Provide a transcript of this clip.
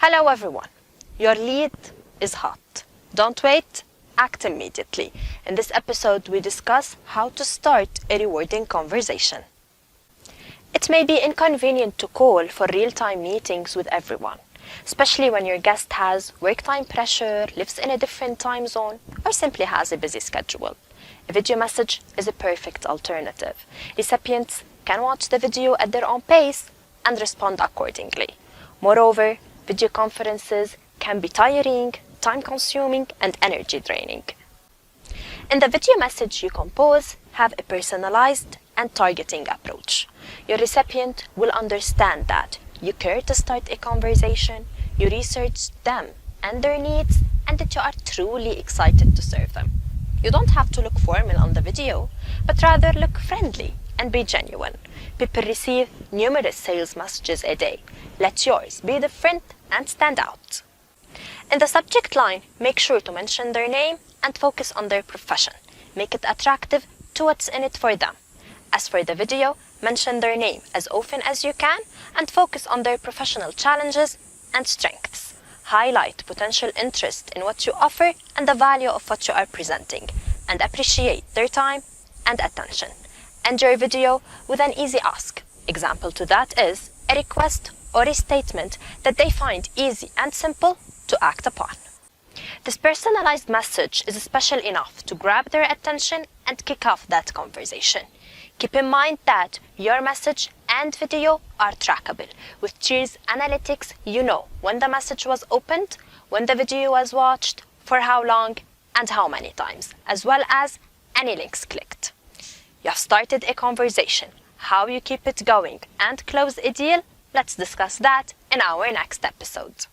Hello everyone. Your lead is hot. Don't wait, act immediately. In this episode, we discuss how to start a rewarding conversation. It may be inconvenient to call for real-time meetings with everyone, especially when your guest has work time pressure, lives in a different time zone, or simply has a busy schedule. A video message is a perfect alternative. Recipients can watch the video at their own pace and respond accordingly. Moreover, video conferences can be tiring, time-consuming, and energy-draining. In the video message you compose, have a personalized and targeting approach. Your recipient will understand that you care to start a conversation, you research them and their needs, and that you are truly excited to serve them. You don't have to look formal on the video, but rather look friendly and be genuine. People receive numerous sales messages a day. Let yours be different and stand out. In the subject line, make sure to mention their name and focus on their profession. Make it attractive to what's in it for them. As for the video, mention their name as often as you can and focus on their professional challenges and strengths. Highlight potential interest in what you offer and the value of what you are presenting, and appreciate their time and attention. End your video with an easy ask. Example to that is a request or a statement that they find easy and simple to act upon. This personalized message is special enough to grab their attention and kick off that conversation. Keep in mind that your message and video are trackable. With Cheers Analytics, you know when the message was opened, when the video was watched, for how long, and how many times, as well as any links clicked. You have started a conversation. How you keep it going and close a deal, let's discuss that in our next episode.